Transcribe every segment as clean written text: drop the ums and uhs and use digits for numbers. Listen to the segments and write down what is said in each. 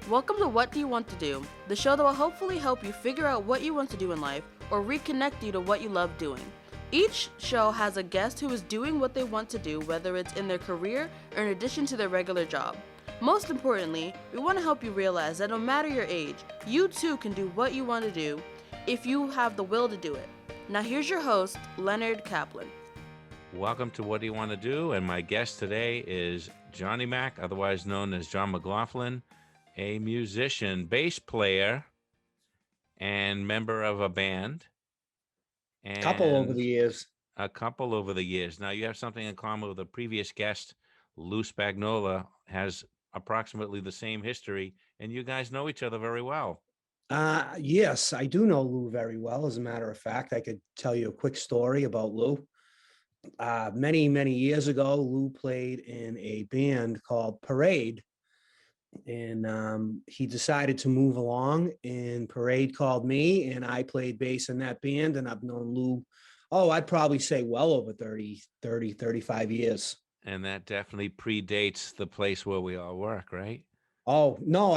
Welcome to What Do You Want to Do, the show that will hopefully help you figure out what you want to do in life or reconnect you to what you love doing. Each show has a guest who is doing what they want to do, whether it's in their career or in addition to their regular job. Most importantly, we want to help you realize that no matter your age, you too can do what you want to do if you have the will to do it. Now here's your host, Leonard Kaplan. Welcome to What Do You Want to Do? And my guest today is Johnny Mac, otherwise known as John McLaughlin, a musician, bass player, and member of a band. Couple over the And years. a couple over the years. Now, you have something in common with a previous guest, Lou Spagnola, has approximately the same history, and you guys know each other very well. Yes, I do know Lou very well. As a matter of fact, I could tell you a quick story about Lou. Many years ago, Lou played in a band called Parade, and he decided to move along, and Parade called me, and I played bass in that band, and I've known Lou, I'd probably say well over 35 years. And that definitely predates the place where we all work, right? Oh, no,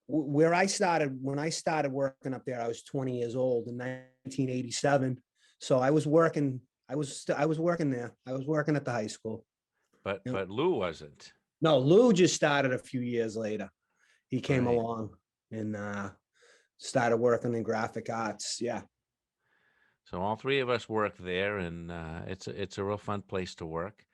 where I started, when I started working up there, I was 20 years old in 1987. So I was working, I was working there. I was working at the high school. But Yep. but Lou wasn't. No, Lou just started a few years later. He came Right. along and started working in graphic arts. Yeah. So all three of us work there, and it's a real fun place to work.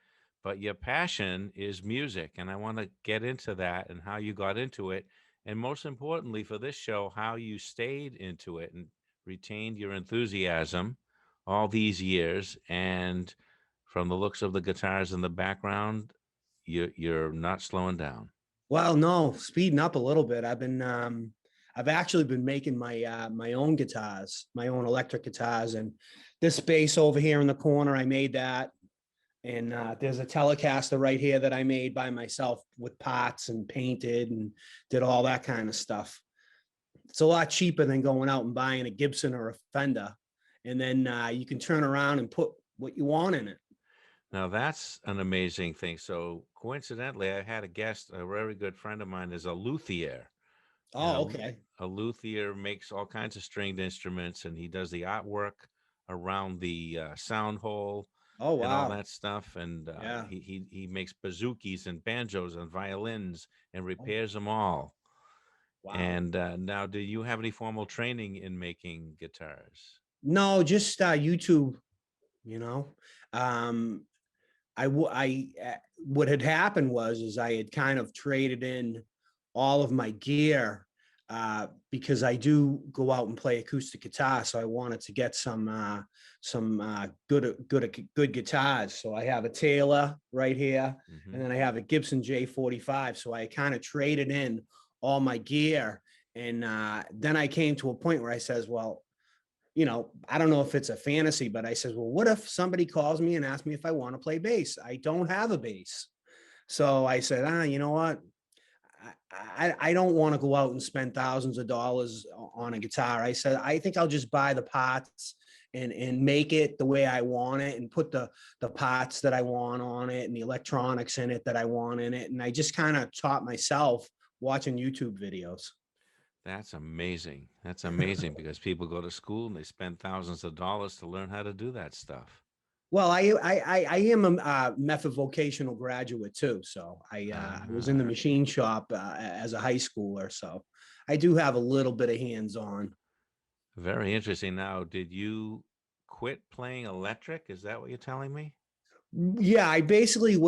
But your passion is music, and I want to get into that and how you got into it, and most importantly for this show, how you stayed into it and retained your enthusiasm all these years. And from the looks of the guitars in the background, you're not slowing down. Well, no, speeding up a little bit. I've actually been making my own guitars, my own electric guitars, and this bass over here in the corner, I made that. And there's a Telecaster right here that I made by myself with pots and painted and did all that kind of stuff. It's a lot cheaper than going out and buying a Gibson or a Fender. And then you can turn around and put what you want in it. Now that's an amazing thing. So coincidentally, I had a guest, a very good friend of mine, is a luthier. And Oh, okay. a luthier makes all kinds of stringed instruments, and he does the artwork around the sound hole Oh, and all wow. that stuff. And Yeah. he makes bazookies and banjos and violins and Oh, repairs them all. wow. And now, do you have any formal training in making guitars? No, just YouTube, you know. Um, what had happened is I had kind of traded in all of my gear because I do go out and play acoustic guitar. So I wanted to get some good guitars. So I have a Taylor right here, Mhm. and then I have a Gibson J45. So I kind of traded in all my gear, and then I came to a point where I says, well, I don't know if it's a fantasy, but I says, well, what if somebody calls me and asks me if I want to play bass? I don't have a bass. So I said, you know what? I don't want to go out and spend thousands of dollars on a guitar. I said, I think I'll just buy the parts and make it the way I want it and put the parts that I want on it and the electronics in it that I want in it. And I just kind of taught myself watching YouTube videos. That's amazing. That's amazing because people go to school and they spend thousands of dollars to learn how to do that stuff. Well, I am a method vocational graduate too, so I was in the Ah, machine shop as a high schooler, so I do have a little bit of hands-on. very interesting. Now, did you quit playing electric? Is that what you're telling me? Yeah, I basically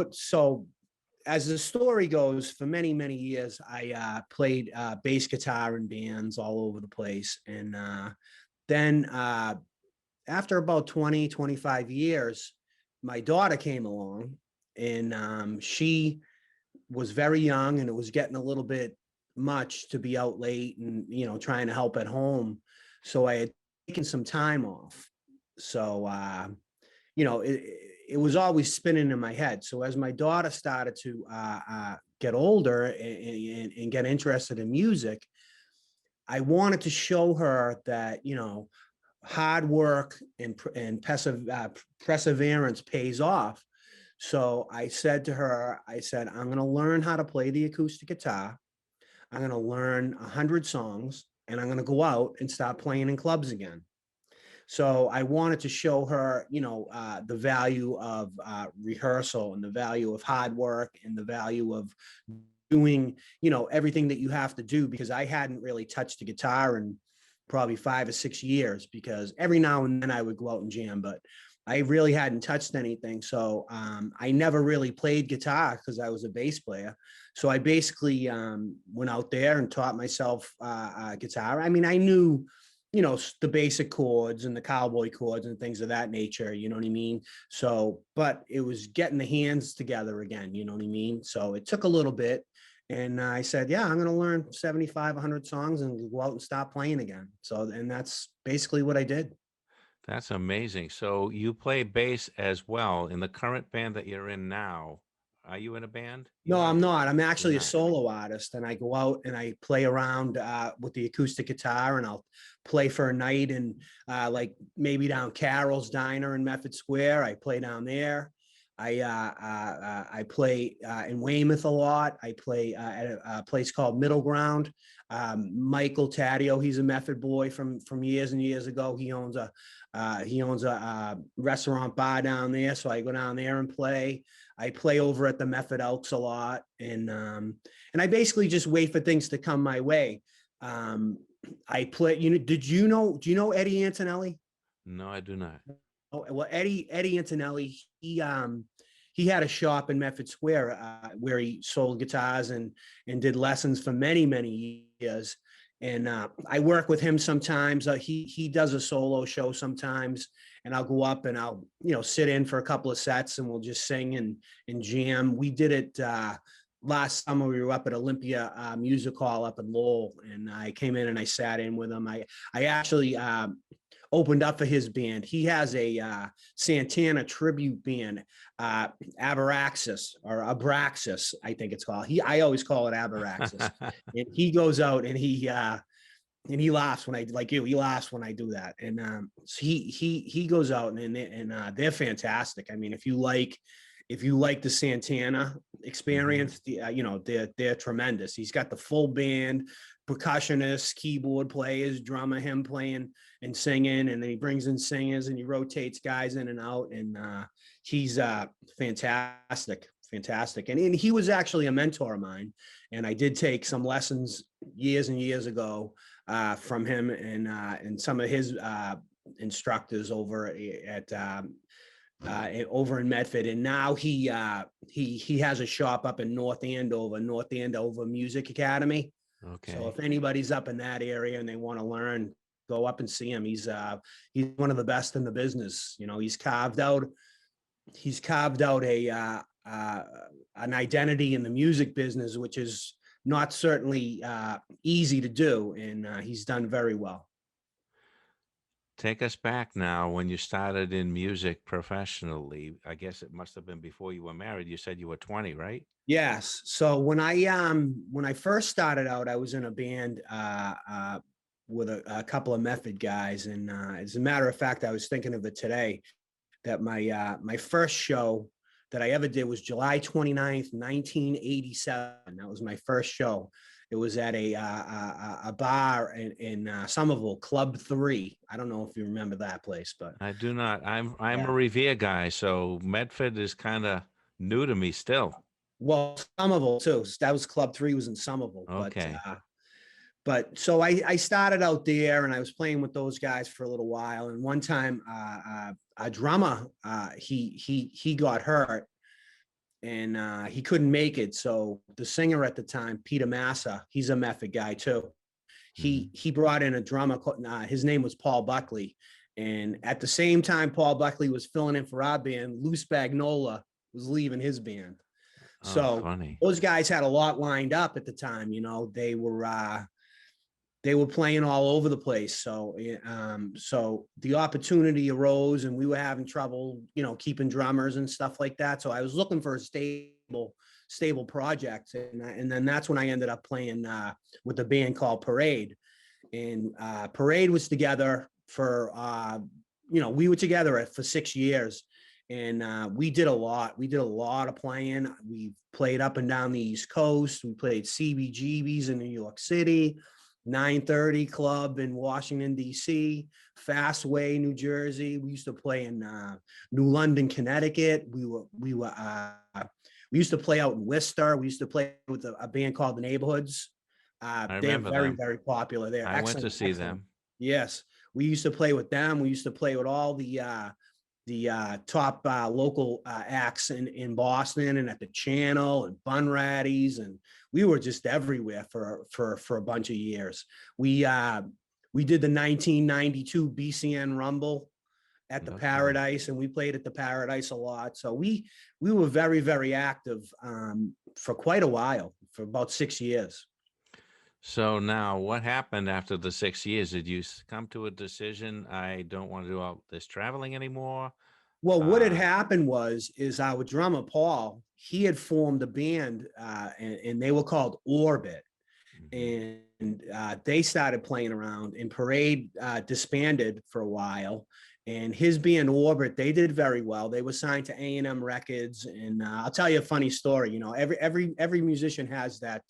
as the story goes, for many years, I played bass guitar in bands all over the place, and then after about 25 years, my daughter came along, and she was very young, and it was getting a little bit much to be out late and trying to help at home. So I had taken some time off. So it was always spinning in my head. So as my daughter started to get older and get interested in music, I wanted to show her that hard work and perseverance pays off. So I said to her, I'm going to learn how to play the acoustic guitar. I'm going to learn 100 songs and I'm going to go out and start playing in clubs again. So I wanted to show her, the value of rehearsal and the value of hard work and the value of doing, everything that you have to do, because I hadn't really touched the guitar in probably 5 or 6 years, because every now and then I would go out and jam, but I really hadn't touched anything. So I never really played guitar because I was a bass player. So I basically went out there and taught myself guitar. I mean, I knew, the basic chords and the cowboy chords and things of that nature, you know what I mean? So, but it was getting the hands together again, you know what I mean? So it took a little bit. And I said, yeah, I'm going to learn 75, 100 songs and go out and stop playing again. So, and that's basically what I did. That's amazing. So you play bass as well in the current band that you're in now. Are you in a band? You No, are? I'm not. I'm You're actually a not. solo artist, and I go out and I play around with the acoustic guitar, and I'll play for a night and like maybe down Carol's Diner in Medford Square. I play down there. I play in Weymouth a lot. I play at a place called Middle Ground. Michael Taddeo, he's a Method boy from years and years ago. He owns a restaurant bar down there, so I go down there and play. I play over at the Method Elks a lot, and I basically just wait for things to come my way. I play. Do you know Eddie Antonelli? No, I do not. Oh, well, Eddie Antonelli, he had a shop in Medford Square where he sold guitars and did lessons for many years. And I work with him sometimes. He does a solo show sometimes, and I'll go up and I'll sit in for a couple of sets and we'll just sing and jam. We did it last summer. We were up at Olympia Music Hall up in Lowell, and I came in and I sat in with him. I actually opened up for his band. He has a Santana tribute band, Abraxas or Abraxas, I think it's called. I always call it Abraxas. And he goes out and he laughs when he laughs when I do that. And so he goes out and they're fantastic. I mean, if you like the Santana experience, they're tremendous. He's got the full band, percussionists, keyboard players, drummer, him playing and singing, and then he brings in singers and he rotates guys in and out, and he's fantastic. And he was actually a mentor of mine, and I did take some lessons years and years ago from him and some of his instructors over at over in Medford. And now he has a shop up in North Andover Music Academy. Okay. So if anybody's up in that area and they want to learn, go up and see him. He's one of the best in the business. He's carved out a an identity in the music business, which is not certainly easy to do, and he's done very well. Take us back now when you started in music professionally. I guess it must have been before you were married. You said you were 20, right? Yes. So when I first started out, I was in a band with a couple of Method guys, and as a matter of fact, I was thinking of it today that my first show that I ever did was July 29th, 1987. That was my first show. It was at a bar in Somerville, Club 3. I don't know if you remember that place, but I do not. I'm Yeah. a Revere guy, so Medford is kind of new to me still. well, Somerville too. That was Club 3 was in Somerville. Okay. But so I started out there and I was playing with those guys for a little while. And one time a drummer, he got hurt and he couldn't make it. So the singer at the time, Peter Massa, he's a Method guy too. He brought in a drummer. His name was Paul Buckley. And at the same time, Paul Buckley was filling in for our band, Lou Spagnola was leaving his band. Oh, So funny. those guys had a lot lined up at the time. They were playing all over the place. So so the opportunity arose and we were having trouble, keeping drummers and stuff like that. So I was looking for a stable project. And then that's when I ended up playing with a band called Parade. And Parade was together for, we were together for 6 years. And we did a lot. We did a lot of playing. We played up and down the East Coast. We played CBGB's in New York City, 930 Club in Washington, D.C., Fastway, New Jersey. We used to play in New London, Connecticut. We used to play out in Worcester. We used to play with a band called The Neighborhoods. I They're remember very, them. very popular. They're I went to excellent. see Excellent. them. Yes, we used to play with them. We used to play with all the top local acts in Boston and at the Channel and Bunratty's, and we were just everywhere for a bunch of years. We did the 1992 BCN Rumble at the Okay. Paradise, and we played at the Paradise a lot. So we were very, very active for quite a while, for about 6 years. So now, what happened after the 6 years? Did you come to a decision? I don't want to do all this traveling anymore. Well, what had Uh, happened is our drummer Paul, he had formed a band, and they were called Orbit, mhm. and they started playing around. And Parade disbanded for a while, and his band Orbit, they did very well. They were signed to A&M Records, and I'll tell you a funny story. You know, every musician has that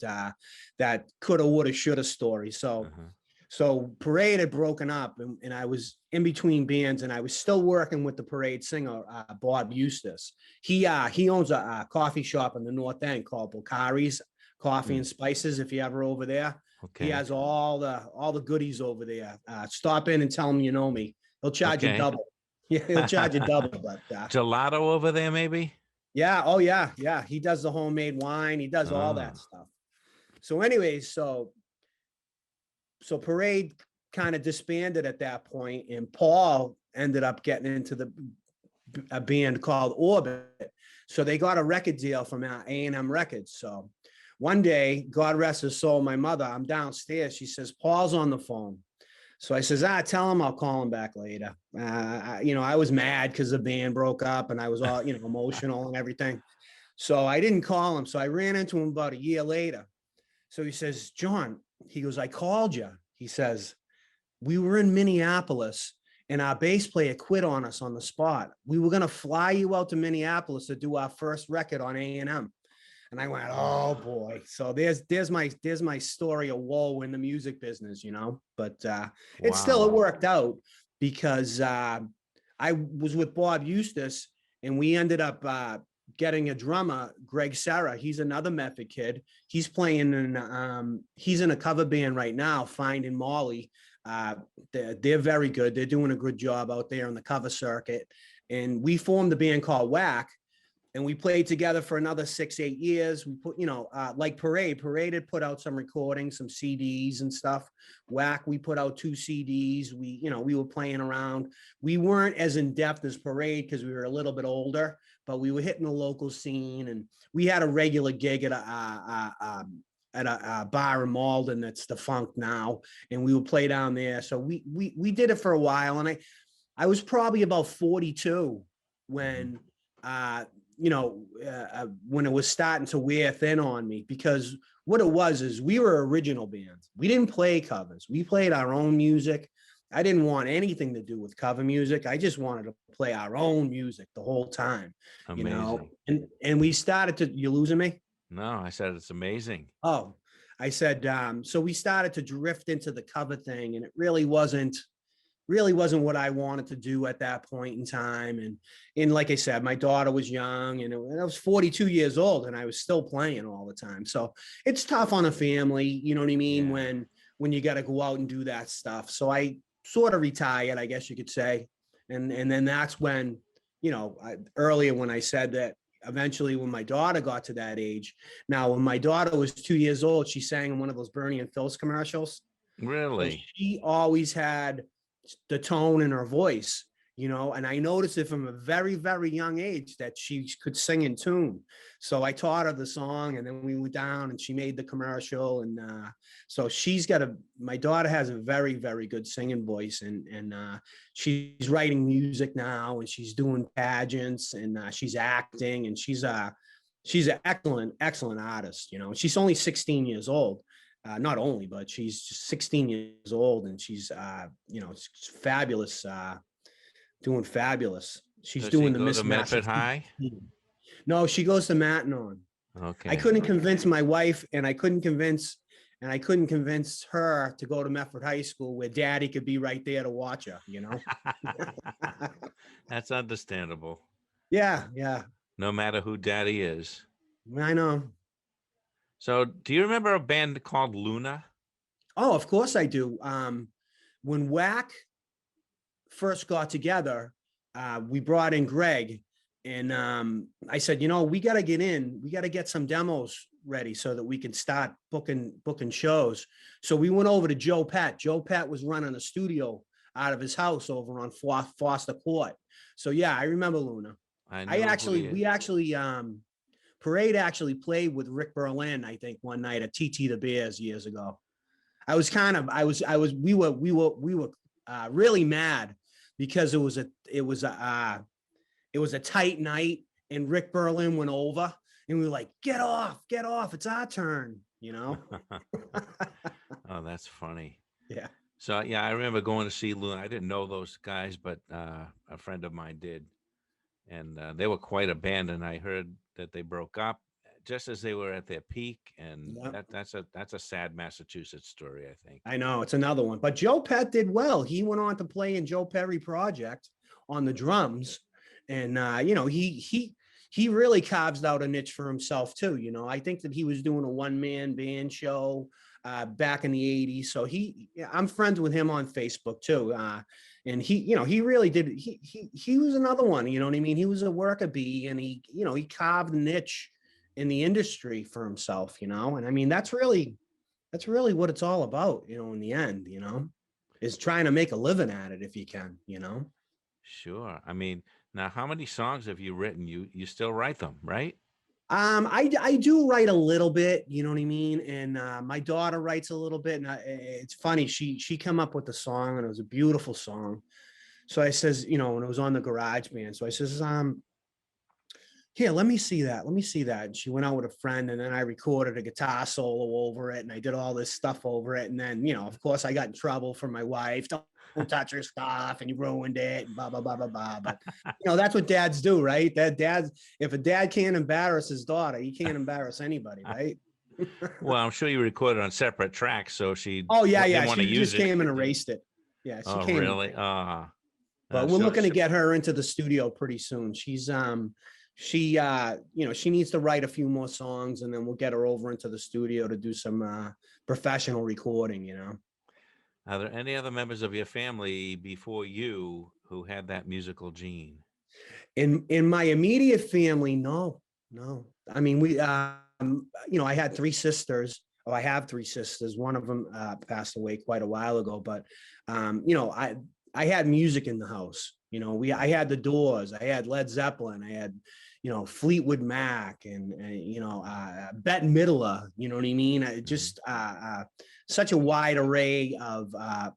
coulda, woulda, shoulda story. Uh-huh. So Parade had broken up, and I was in between bands, and I was still working with the Parade singer, Bob Eustace. He owns a coffee shop in the North End called Bocari's Coffee Mm, and Spices. If you're ever over there, he okay. has all the goodies over there. Stop in and tell him you know me. He'll charge you Okay. double. Yeah, he'll charge you double. But Gelato over there, maybe? yeah, oh yeah. He does the homemade wine. He does all that Ah, stuff. So, anyways, so Parade kind of disbanded at that point, and Paul ended up getting into a band called Orbit. So they got a record deal from A&M Records. So one day, God rest his soul, my mother, I'm downstairs. She says, Paul's on the phone. So I says, tell him I'll call him back later. I was mad because the band broke up, and I was all, emotional and everything. So I didn't call him. So I ran into him about a year later. So he says, John, he goes, I called you. He says, we were in Minneapolis, and our bass player quit on us on the spot. We were going to fly you out to Minneapolis to do our first record on A&M. And I went, oh boy. So there's my story of woe in the music business, but it wow. worked out, because I was with Bob Eustace, and we ended up getting a drummer, Greg Serra. He's another Method kid. He's playing he's in a cover band right now, Finding Molly. They're very good. They're doing a good job out there on the cover circuit. And we formed a band called Whack, and we played together for another 6-8 years. We put, like Parade had put out some recordings, some CDs and stuff. Whack, we put out 2 CDs. We were playing around. We weren't as in depth as Parade because we were a little bit older, but we were hitting the local scene, and we had a regular gig at a bar in Malden that's defunct now, and we would play down there. So we did it for a while, and I was probably about 42 when when it was starting to wear thin on me, because what it was is we were original bands. We didn't play covers. We played our own music. I didn't want anything to do with cover music. I just wanted to play our own music the whole time, Amazing. and we started to, you losing me? No, I said it's amazing. Oh, I said, so we started to drift into the cover thing, and it really wasn't what I wanted to do at that point in time. And like I said, my daughter was young, and I was 42 years old, and I was still playing all the time. So it's tough on a family, you know what I mean? Yeah. When you got to go out and do that stuff. So I sort of retired, I guess you could say. And then that's when, earlier when I said that eventually when my daughter got to that age, now when my daughter was 2 years old, she sang in one of those Bernie and Phil's commercials. So Really? she always had the tone in her voice, and I noticed it from a very, very young age that she could sing in tune. So I taught her the song, and then we went down and she made the commercial. And so my daughter has a very, very good singing voice, and she's writing music now, and she's doing pageants, and she's acting, and she's an excellent, excellent artist. She's only 16 years old. Not only, but she's just 16 years old, and she's, fabulous, doing fabulous. She's Does she doing the go Miss to Medford Massachusetts High? team. No, she goes to Matanon. I Okay. couldn't convince my wife, and I couldn't convince her to go to Medford High School where Daddy could be right there to watch her. That's understandable. Yeah, yeah, No matter who daddy is. I know. So, do you remember a band called Luna? Oh, of course I do. When Whack first got together, we brought in Greg, and I said, we got to get in. We got to get some demos ready so that we can start booking shows. So we went over to Joe Pett. Joe Pett was running a studio out of his house over on Foster Court. So yeah, I remember Luna. I know who he We is. actually Parade actually played with Rick Berlin, I think, one night at TT the Bears years ago. We were really mad because it was a tight night, and Rick Berlin went over, and we were like, get off, it's our turn, Oh, that's funny. Yeah. So yeah, I remember going to see Luna. I didn't know those guys, but a friend of mine did, and they were quite a band. And I heard that they broke up just as they were at their peak, and Yep. that's a sad Massachusetts story, I think. I know, it's another one. But Joe Pett did well. He went on to play in Joe Perry Project on the drums. And he really carves out a niche for himself too. I think that he was doing a one-man band show back in the 80s. So I'm friends with him on Facebook too. And he really did. He was another one, you know what I mean? He was a worker bee, and he carved a niche in the industry for himself, and I mean, that's really what it's all about, in the end, is trying to make a living at it if you can. Sure. I mean, now how many songs have you written? You still write them, right? I do write a little bit, you know what I mean? And my daughter writes a little bit, and it's funny, she came up with the song, and it was a beautiful song. So I says, when it was on the GarageBand, so I says, here, let me see that. And she went out with a friend, and then I recorded a guitar solo over it, and I did all this stuff over it. And then, of course, I got in trouble from my wife. Don't touch her stuff, and you ruined it, and blah, blah, blah, blah, blah. But, that's what dads do, right? If a dad can't embarrass his daughter, he can't embarrass anybody, right? Well, I'm sure you recorded on separate tracks, so she Oh, yeah, didn't yeah. want to She use just it. came and erased it. Yeah, she Oh, came. really? But we're looking to get her into the studio pretty soon. She's she needs to write a few more songs, and then we'll get her over into the studio to do some professional recording. Are there any other members of your family before you who had that musical gene? In my immediate family, no. I mean, I had three sisters. Oh, I have three sisters. One of them passed away quite a while ago, but I had music in the house. I had the Doors, I had Led Zeppelin, I had Fleetwood Mac, and Bette Midler. You know what I mean? Just such a wide array of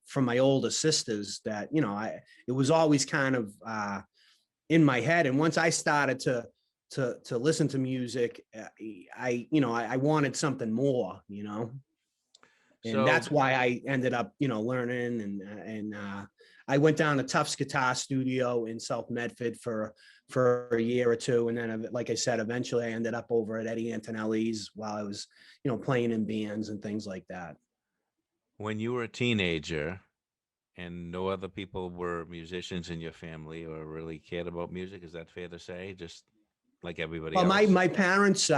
from my older sisters that it was always kind of in my head. And once I started to listen to music, I wanted something more. And So that's why I ended up, learning, and I went down to Tufts Guitar Studio in South Medford for a year or two, and then, like I said, eventually I ended up over at Eddie Antonelli's while I was, playing in bands and things like that. when you were a teenager and no other people were musicians in your family or really cared about music, is that fair to say? Just like everybody Well, else? my parents,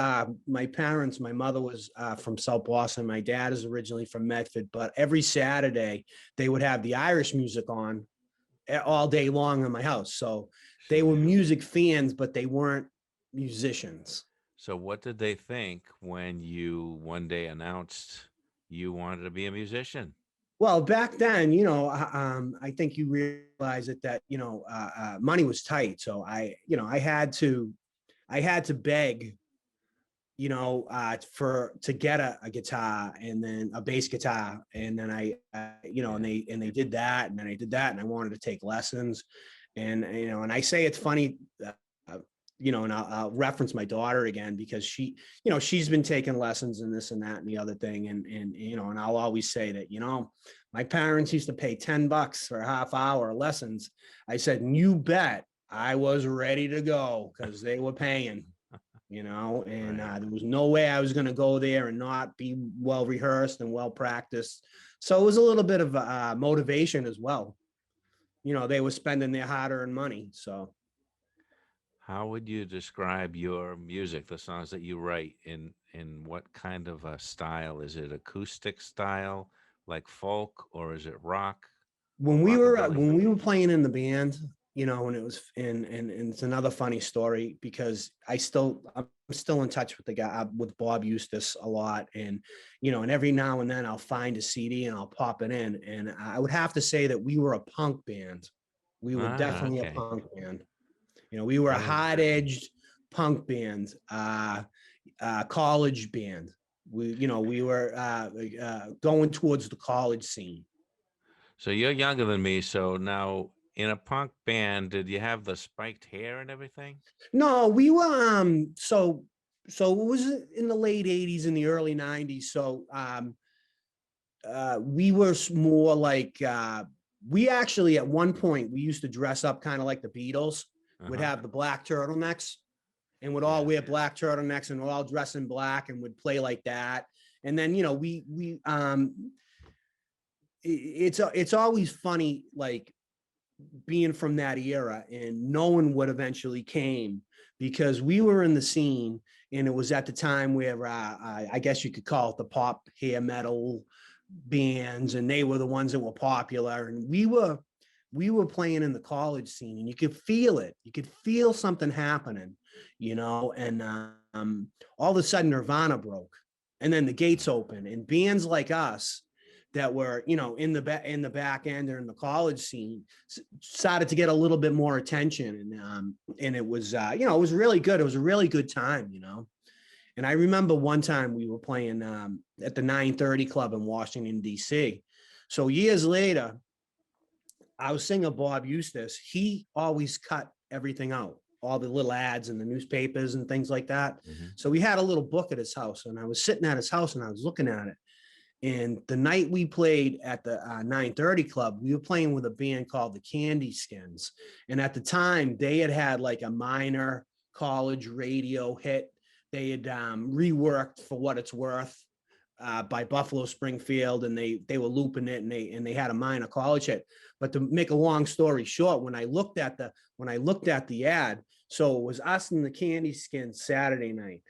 my mother was from South Boston. My dad is originally from Medford, but every Saturday they would have the Irish music on all day long in my house. So they were music fans, but they weren't musicians. So what did they think when you one day announced you wanted to be a musician? Well, back then, I think you realize that money was tight. So I had to beg, to get a guitar, and then a bass guitar. And then and they did that. And then I did that, and I wanted to take lessons. And, and I say it's funny, and I'll reference my daughter again, because she's been taking lessons in this and that and the other thing. And I'll always say that, my parents used to pay $10 for a half hour lessons. I said, and you bet I was ready to go because they were paying, and Right. there was no way I was going to go there and not be well rehearsed and well practiced. So it was a little bit of motivation as well. They were spending their hard-earned money. So How would you describe your music, the songs that you write, in what kind of a style? Is it acoustic style, like folk, or is it rock or rockabilly? when we were playing in the band, and it was and it's another funny story because I'm still in touch with the guy with Bob Eustace a lot, and every now and then I'll find a CD and I'll pop it in, and I would have to say that we were a punk band. We were Ah, definitely a okay. punk band. We were a Very interesting. hard-edged punk band, college band. We were going towards the college scene. So you're younger than me. So now in a punk band, did you have the spiked hair and everything? No, we were so it was in the late 80s and the early 90s. So we were more like we actually at one point we used to dress up kind of like the Beatles. Would Uh-huh. have the black turtlenecks and would all Yeah. wear black turtlenecks and would all dress in black and would play like that. And then we it's always funny like being from that era and knowing what eventually came because we were in the scene and it was at the time where I guess you could call it the pop hair metal bands, and they were the ones that were popular, and we were playing in the college scene and you could feel it. You could feel something happening, and all of a sudden Nirvana broke and then the gates open and bands like us that were in the back end or in the college scene started to get a little bit more attention, and it was it was really good. It was a really good time. And I remember one time we were playing at the 930 Club in Washington, D.C. So years later, I was singing Bob Eustace. He always cut everything out, all the little ads in the newspapers and things like that. Mhm. So we had a little book at his house, and I was sitting at his house and I was looking at it. And the night we played at the 930 Club, we were playing with a band called the Candy Skins. And at the time, they had like a minor college radio hit. They had reworked For What It's Worth by Buffalo Springfield, and they were looping it, and they had a minor college hit. But to make a long story short, when I looked at the ad, so it was us and the Candy Skins Saturday night.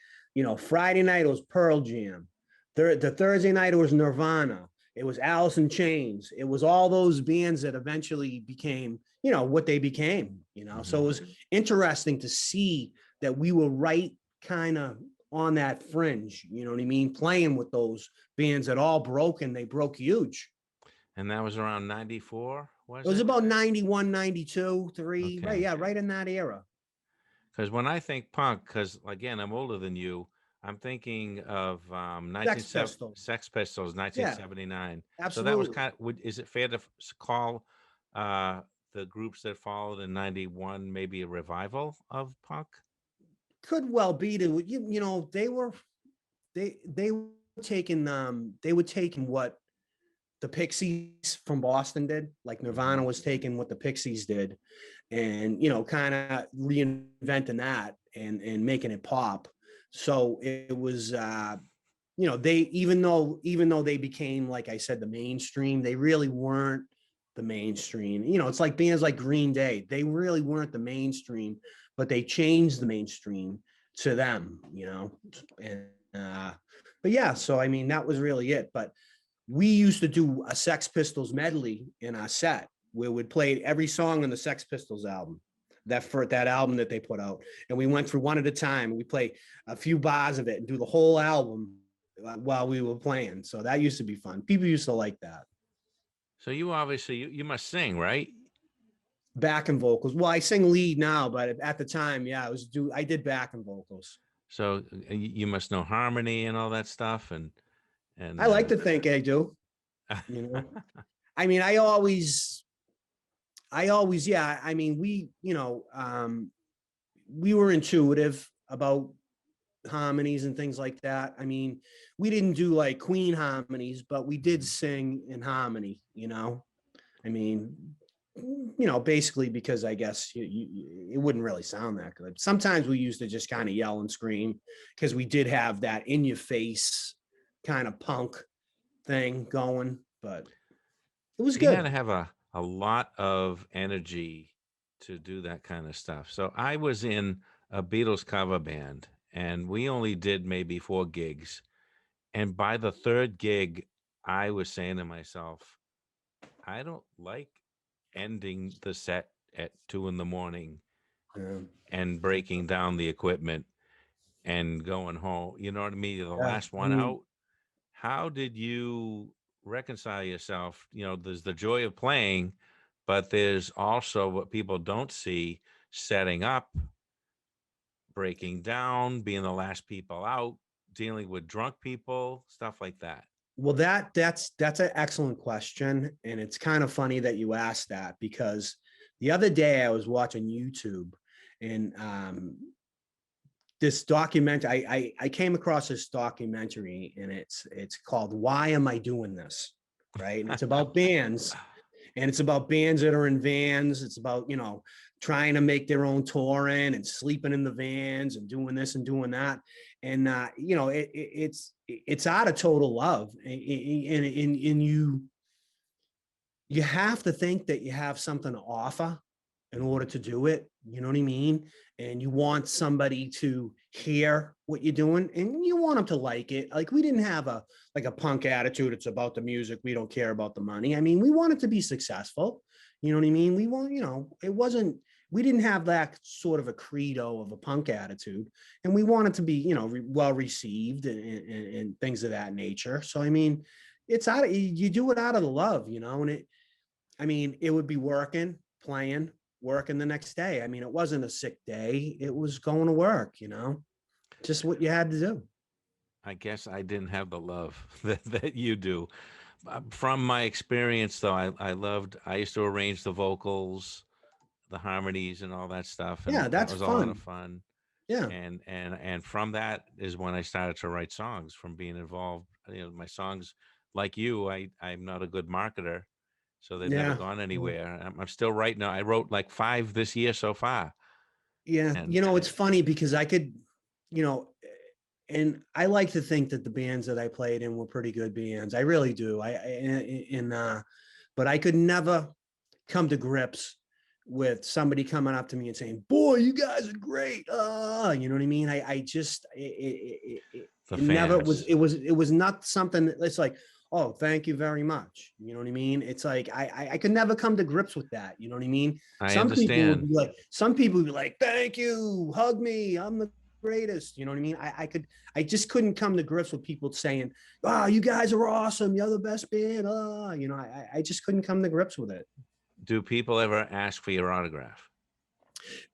Friday night it was Pearl Jam. The Thursday night it was Nirvana. It was Alice in Chains. It was all those bands that eventually became, what they became. So it was interesting to see that we were right kind of on that fringe. You know what I mean? Playing with those bands that all broke, and they broke huge. And that was around 94, It was was it? about 91, 92, 3, right? Okay. Yeah, right in that era. Because when I think punk, because again, I'm older than you, I'm thinking of Sex Pistols. Sex Pistols, Yeah, 1979. So that was absolutely. kind of, is it fair to call uh, the groups that followed in 91 maybe a revival of punk? Could well be to they were taking what the Pixies from Boston did, like Nirvana was taking what the Pixies did, and kind of reinventing that and making it pop. So it was they even though they became, like I said, the mainstream, they really weren't the mainstream. It's like bands like Green Day, they really weren't the mainstream, but they changed the mainstream to them, and but yeah, so I mean that was really it. But we used to do a Sex Pistols medley in our set where we'd play every song on the Sex Pistols album, that album that they put out, and we went through one at a time. We play a few bars of it and do the whole album while we were playing. So that used to be fun. People used to like that. So you obviously, you must sing, right? Backing vocals. Well, I sing lead now, but at the time, yeah, I did backing vocals. So you must know harmony and all that stuff. I like to think I do. I mean, yeah. I mean, we were intuitive about harmonies and things like that. I mean, we didn't do like Queen harmonies, but we did sing in harmony. I mean, basically because I guess it wouldn't really sound that good. Sometimes we used to just kind of yell and scream because we did have that in your face kind of punk thing going, but it was You had to good. have a lot of energy to do that kind of stuff. So I was in a Beatles cover band, and we only did maybe 4 gigs. And by the third gig, I was saying to myself, I don't like ending the set at 2 in the morning Yeah. and breaking down the equipment and going home. You know what I mean? You're the Yeah. last I one mean, out. How did you reconcile yourself? There's the joy of playing, but there's also what people don't see: setting up, breaking down, being the last people out, dealing with drunk people, stuff like that. well, that's an excellent question, and it's kind of funny that you asked that because the other day I was watching YouTube, and this document I came across this documentary, and it's called "Why Am I Doing This?" Right, and it's about bands, and it's about bands that are in vans. It's about trying to make their own touring and sleeping in the vans and doing this and doing that, and it's out of total love, and you have to think that you have something to offer in order to do it. You know what I mean? And you want somebody to hear what you're doing, and you want them to like it. Like we didn't have a punk attitude. It's about the music. We don't care about the money. I mean, we wanted to be successful. You know what I mean? We want, it wasn't. We didn't have that sort of a credo of a punk attitude, and we wanted to be, well received and things of that nature. So I mean, it's out of you do it out of the love, and I mean, it would be playing, working the next day. I mean, it wasn't a sick day. It was going to work, just what you had to do. I guess I didn't have the love that you do. From my experience, though, I used to arrange the vocals, the harmonies, and all that stuff, Yeah, and that that's was a lot of fun. fun. Yeah. And from that is when I started to write songs, from being involved. My songs, like you, I'm not a good marketer, so they've never Yeah. gone anywhere. I'm still writing. I wrote like 5 this year so far, Yeah. and It's funny because I could, you know, and I like to think that the bands that I played in were pretty good bands. I really do. But I could never come to grips with somebody coming up to me and saying, "Boy, you guys are great." You know what I mean? I just the it never was. fans. It was not something that's like, "Oh, thank you very much." You know what I mean? It's like I could never come to grips with that. You know what I mean? I understand. Some people would be like, "Thank you, hug me, I'm the greatest." You know what I mean? I just couldn't come to grips with people saying, "Oh, you guys are awesome. You're the best band." I just couldn't come to grips with it. Do people ever ask for your autograph?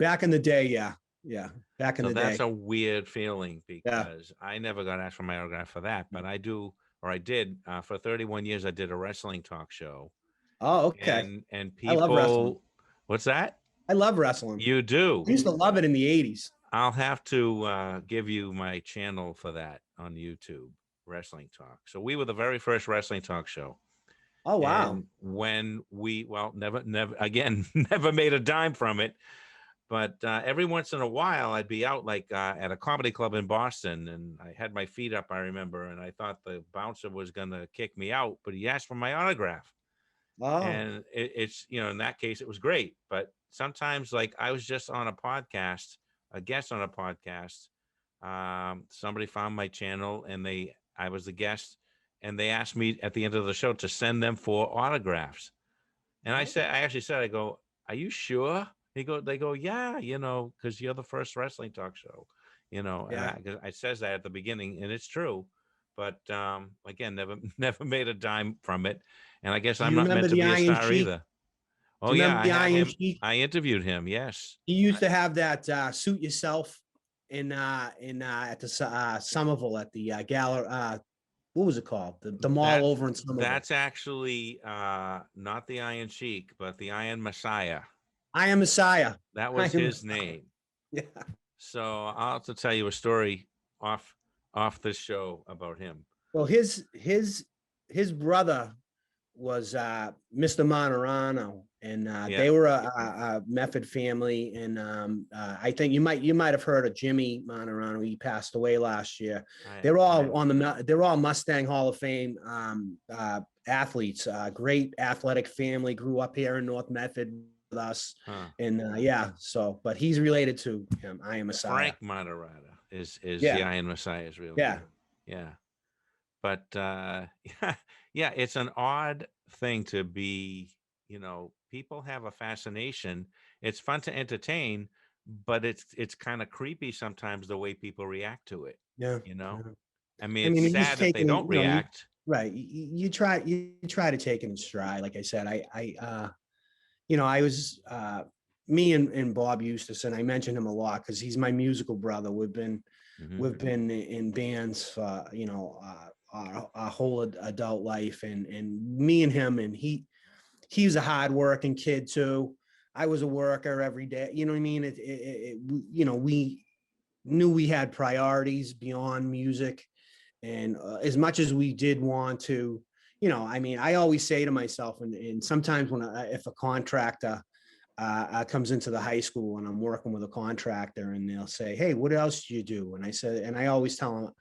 Back in the day, yeah. Yeah. Back in So the that's day. a weird feeling Yeah. because I never got asked for my autograph for that, but I do, or I did. For 31 years, I did a wrestling talk show, Oh, okay. and I love wrestling. people, what's that? I love wrestling. You I do. used to love it in the 80s. I'll have to give you my channel for that on YouTube, Wrestling Talk. So we were the very first wrestling talk show. Oh, wow. And when never again, never made a dime from it. But every once in a while, I'd be out like at a comedy club in Boston, and I had my feet up, I remember, and I thought the bouncer was going to kick me out, but he asked for my autograph. Oh, And it's, in that case, it was great. But sometimes, like, I was just on a podcast, a guest on a podcast. Somebody found my channel, and I was the guest, and they asked me at the end of the show to send them for autographs. And I actually said, I go, "Are you sure?" They go, "Yeah, because you're the first wrestling talk show, yeah. and I says that at the beginning, and it's true. But again, never made a dime from it. And I guess Do I'm you not remember meant to the be a Iron star Sheik? either. Do Oh, you yeah, remember I the had Iron him. Sheik? I interviewed him. Yes. He used to have that suit yourself in at the Somerville at the gallery. What was it called? The mall That over in Somerville. that's actually not the Iron Sheik, but the Iron Messiah. I am Messiah. That I was am his Messiah. name. Yeah. So I'll have to tell you a story off this show about him. Well, his brother was Mr. Monterano, and Yeah. they were a Method family. And I think you might have heard of Jimmy Monterano. He passed away last year. They're all Mustang Hall of Fame athletes. Great athletic family. Grew up here in North Medford with us. Huh. And yeah, so but he's related to him. Iron Messiah. Frank Matarata is Yeah. the Iron Messiah's real Yeah. name. Yeah. But yeah, it's an odd thing to be, people have a fascination. It's fun to entertain, but it's kind of creepy sometimes the way people react to it. Yeah. I mean, it's sad if they don't react. Right. You try to take it in stride. Like I said, I was me and Bob Eustace, and I mention him a lot because he's my musical brother. We've been in bands for our whole adult life, and me and him, and he's a hardworking kid too. I was a worker every day. You know what I mean? We knew we had priorities beyond music, and as much as we did want to, I always say to myself, and sometimes if a contractor comes into the high school and I'm working with a contractor and they'll say, "Hey, what else do you do?" And I always tell them,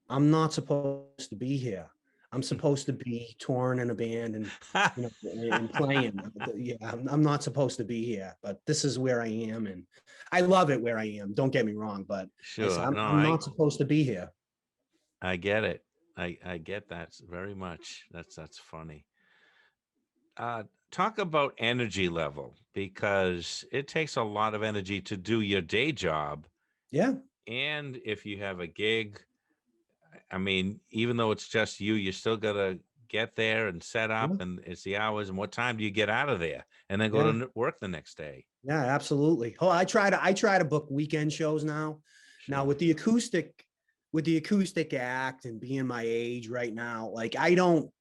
I'm not supposed to be here. I'm supposed to be touring in a band and and playing. Yeah, I'm not supposed to be here, but this is where I am, and I love it where I am. Don't get me wrong, but Sure. I'm not supposed to be here. I get it. I get that very much. That's funny. Talk about energy level, because it takes a lot of energy to do your day job. Yeah. And if you have a gig, I mean, even though it's just you still got to get there and set up, and it's the hours. And what time do you get out of there and then go to work the next day? Yeah, absolutely. Oh, I try to book weekend shows now. Sure. Now with the acoustic act and being my age right now, like I don't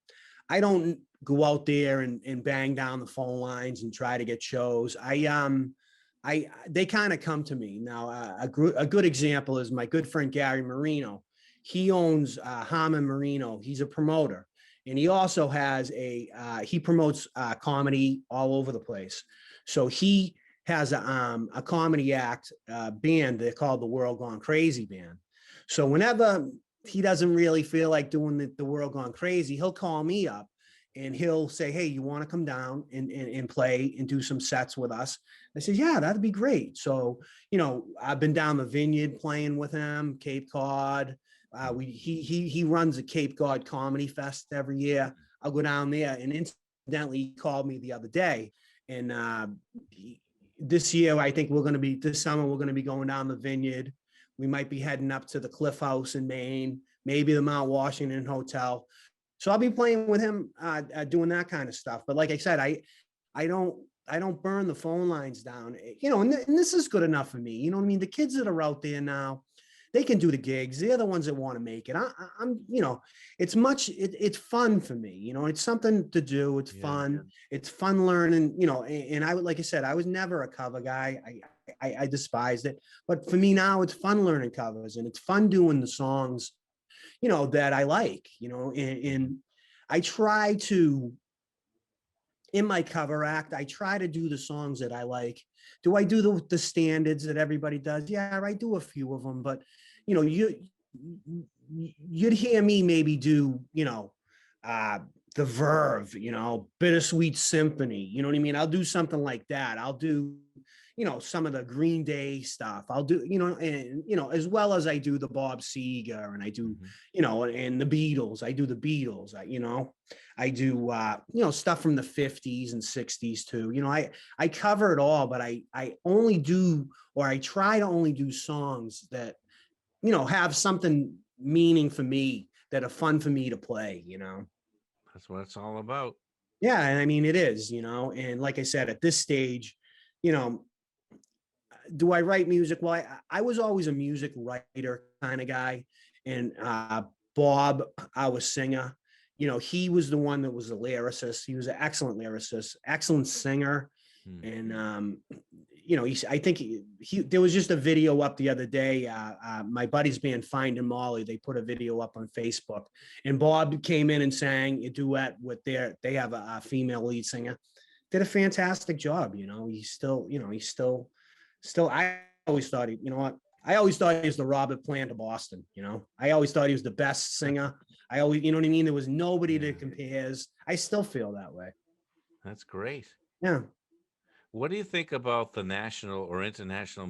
go out there and bang down the phone lines and try to get shows. They kind of come to me now. A good example is my good friend Gary Marino. He owns Harmon Marino. He's a promoter, and he also has he promotes comedy all over the place. So he has a comedy act band. They're called the World Gone Crazy Band. So whenever he doesn't really feel like doing the World Gone Crazy, he'll call me up and he'll say, "Hey, you want to come down and play and do some sets with us?" I said, "Yeah, that'd be great." So, I've been down the Vineyard playing with him, Cape Cod. He runs a Cape Cod Comedy Fest every year. I'll go down there, and incidentally, he called me the other day. And this year, I think this summer, we're going to be going down the Vineyard. We might be heading up to the Cliff House in Maine, maybe the Mount Washington Hotel. So I'll be playing with him, doing that kind of stuff. But like I said, I don't burn the phone lines down, and this is good enough for me. You know what I mean? The kids that are out there now, they can do the gigs. They're the ones that want to make it. I'm it's fun for me. It's something to do. It's fun. Yeah. It's fun learning, and like I said, I was never a cover guy. I despised it. But for me now, it's fun learning covers, and it's fun doing the songs, that I like, and I try to, in my cover act, I try to do the songs that I like. Do I do the standards that everybody does? Yeah, I do a few of them, but you'd hear me maybe do, the Verve, Bittersweet Symphony. You know what I mean? I'll do something like that. I'll do, some of the Green Day stuff. I'll do, as well as I do the Bob Seger, and I do, and the Beatles. I do the Beatles. I do, stuff from the 50s and 60s too. I cover it all, but I only do, or I try to only do songs that, have something meaning for me, that are fun for me to play. That's what it's all about. Yeah, and I mean it is. And like I said, at this stage, do I write music? Well, I was always a music writer kind of guy. And Bob, our singer, he was the one that was a lyricist. He was an excellent lyricist, excellent singer. And, I think there was just a video up the other day. My buddy's band Finding Molly, they put a video up on Facebook, and Bob came in and sang a duet with they have a female lead singer. did a fantastic job. He's still, still, I always thought he, you know what? I always thought he was the Robert Plant of Boston. I always thought he was the best singer. I always, you know what I mean? There was nobody that compares. I still feel that way. That's great. Yeah. What do you think about the national or international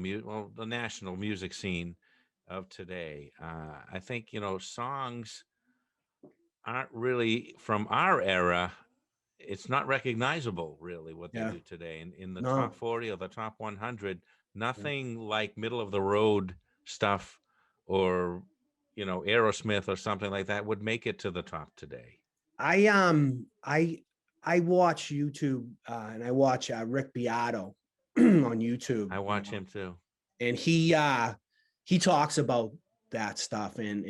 the national music scene of today? I think, songs aren't really from our era. It's not recognizable really what they Yeah. do today. In the No. top 40 or the top 100, Yeah. nothing like middle of the road stuff or, Aerosmith or something like that would make it to the top today. I watch YouTube and I watch Rick Beato on YouTube. I watch him too. And he talks about that stuff, and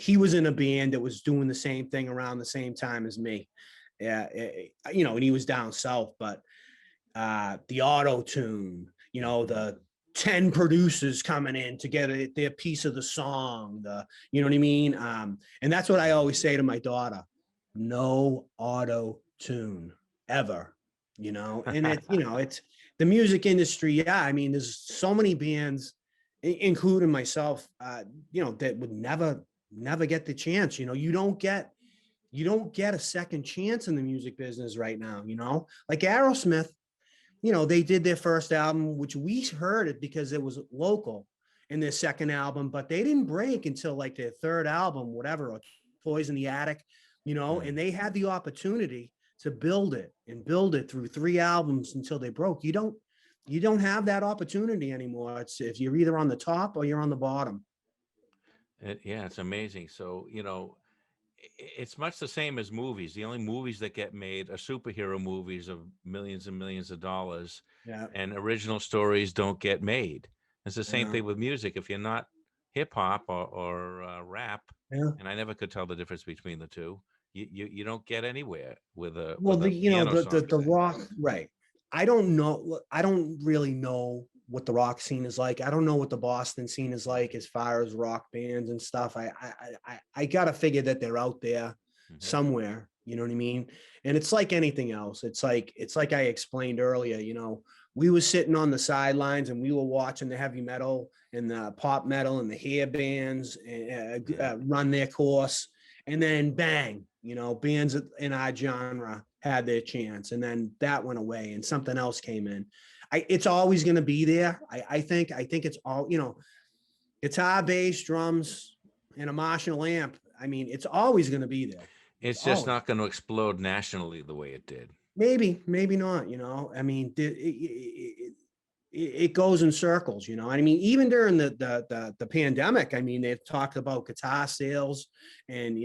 he was in a band that was doing the same thing around the same time as me. Yeah, and he was down south, but the auto tune, the 10 producers coming in to get their piece of the song, you know what I mean? And that's what I always say to my daughter: no auto tune ever, and it's the music industry. Yeah. I mean, there's so many bands, including myself, that would never get the chance. You don't get a second chance in the music business right now, like Aerosmith. They did their first album, which we heard it because it was local, in their second album, but they didn't break until like their third album, whatever, or Toys in the Attic, and they had the opportunity to build it through 3 albums until they broke. You don't have that opportunity anymore. It's if you're either on the top or you're on the bottom. It's amazing. So, it's much the same as movies. The only movies that get made are superhero movies of millions and millions of dollars. Yeah. And original stories don't get made. It's the same thing with music. If you're not hip hop or rap, and I never could tell the difference between the two, you don't get anywhere with a the rock, right? I don't know. I don't really know what the rock scene is like. I don't know what the Boston scene is like as far as rock bands and stuff. I gotta figure that they're out there somewhere. You know what I mean? And it's like anything else. It's like I explained earlier. We were sitting on the sidelines and we were watching the heavy metal and the pop metal and the hair bands run their course, and then bang, bands in our genre had their chance, and then that went away and something else came in. It's always going to be there. I think it's all, guitar, bass, drums, and a Marshall amp. I mean, it's always going to be there. It's just not going to explode nationally the way it did. Maybe not, I mean, it goes in circles, I mean, even during the pandemic, I mean, they've talked about guitar sales and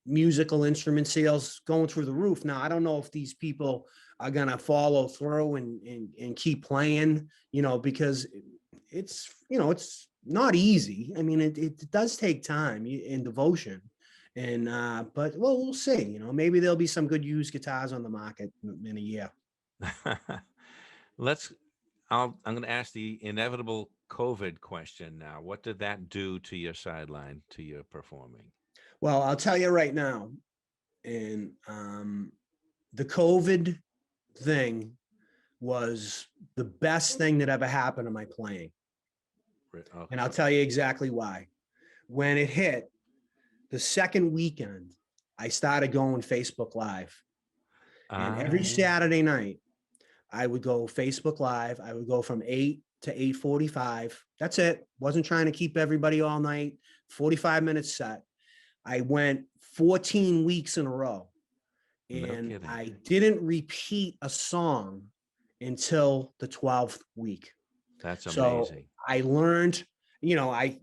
musical instrument sales going through the roof. Now, I don't know if these people are going to follow through and keep playing, because it's not easy. I mean, it does take time and devotion. And but we'll see. Maybe there'll be some good used guitars on the market in a year. I'm going to ask the inevitable COVID question now. What did that do to your sideline, to your performing? Well, I'll tell you right now, and the COVID thing was the best thing that ever happened to my playing. Okay. And I'll tell you exactly why. When it hit, the second weekend, I started going Facebook Live. And every Saturday night, I would go Facebook Live. I would go from 8 to 8:45. That's it. Wasn't trying to keep everybody all night. 45 minutes set. I went 14 weeks in a row. And I didn't repeat a song until the 12th week. That's amazing. So I learned, I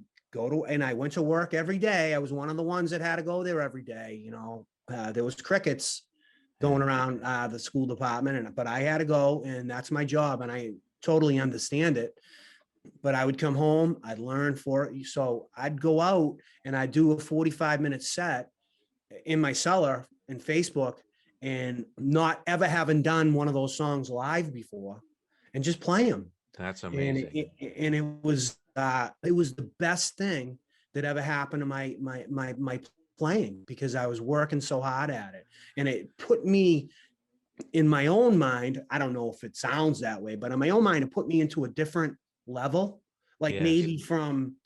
went to work every day. I was one of the ones that had to go there every day. There was crickets going around the school department, but I had to go, and that's my job. And I totally understand it. But I would come home, I'd learn for it. So I'd go out and I'd do a 45-minute set in my cellar in Facebook, and not ever having done one of those songs live before, and just play them. That's amazing. And it was the best thing that ever happened to my playing, because I was working so hard at it, and it put me in my own mind, I don't know if it sounds that way, but in my own mind, it put me into a different level, like Yes. maybe from,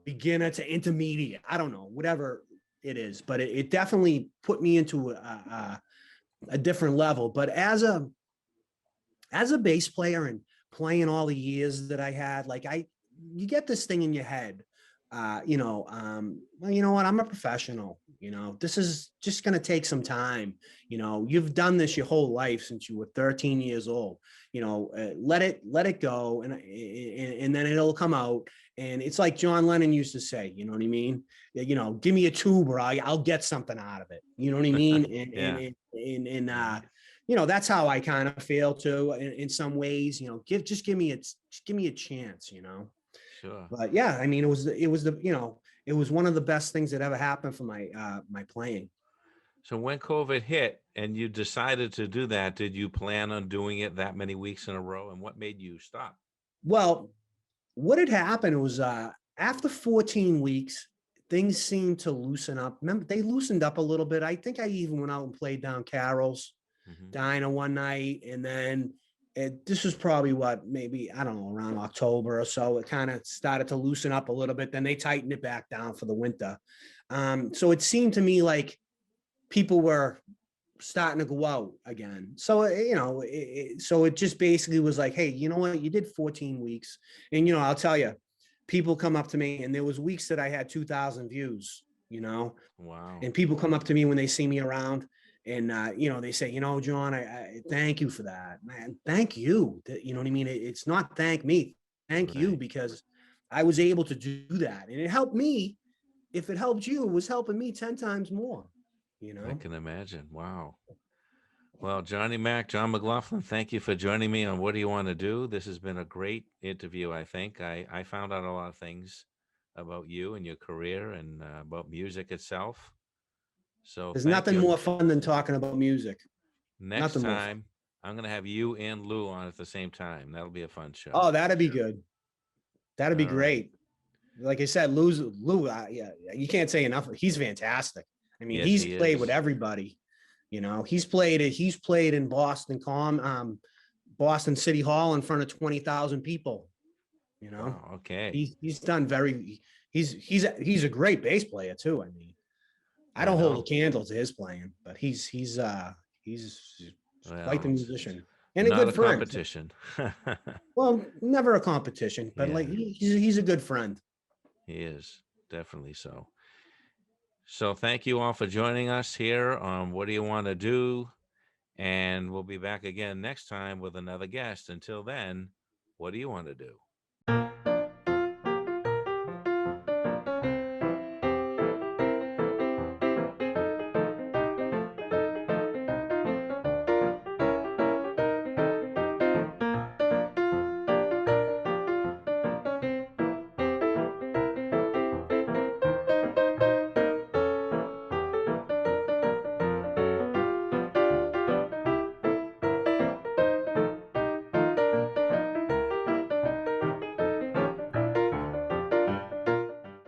beginner to intermediate. I don't know, whatever it is, but it definitely put me into a different level. But as a bass player and playing all the years that I had, like you get this thing in your head, well, you know what? I'm a professional, this is just going to take some time. You've done this your whole life since you were 13 years old, let it go. And then it'll come out. And it's like John Lennon used to say, you know what I mean? Give me a tube or I'll get something out of it. You know what I mean? Yeah. That's how I kind of feel too, in some ways, give me a chance, Sure. but yeah, I mean, it was one of the best things that ever happened for my playing. So when COVID hit and you decided to do that, did you plan on doing it that many weeks in a row? And what made you stop? Well, what had happened was, after 14 weeks, things seemed to loosen up. Remember, they loosened up a little bit. I think I even went out and played down Carol's Mhm. Diner one night, and then this was probably maybe, I don't know, around October or so. It kind of started to loosen up a little bit. Then they tightened it back down for the winter. So it seemed to me like people were starting to go out again. So, so it just basically was like, hey, you know what? You did 14 weeks. And, I'll tell you, people come up to me, and there was weeks that I had 2,000 views, Wow. and people come up to me when they see me around, and, they say, John, I thank you for that, man. Thank you. You know what I mean? It's not thank me, thank you, Right. because I was able to do that. And it helped me. If it helped you, it was helping me 10 times more, I can imagine. Wow. Well, John McLaughlin, thank you for joining me on What Do You Want to Do? This has been a great interview, I think. I found out a lot of things about you and your career and about music itself. So There's thank nothing you. more fun than talking about music. Next Nothing more fun. time, I'm going to have you and Lou on at the same time. That'll be a fun show. Oh, that'd be good. That'd be All right. great. Like I said, Lou, yeah, you can't say enough. He's fantastic. I mean, Yes, he's he played with is. everybody. He's played in Boston City Hall in front of 20,000 people. Wow. Okay. He's done he's a great bass player too. I mean, I I don't hold know. a candle to his playing, but he's quite the Well, it's musician and a not good a friend. competition. Well, never a competition, but like Yeah, he's a good friend. he is. Definitely so. So thank you all for joining us here on What Do You Want to Do? And we'll be back again next time with another guest. Until then, what do you want to do?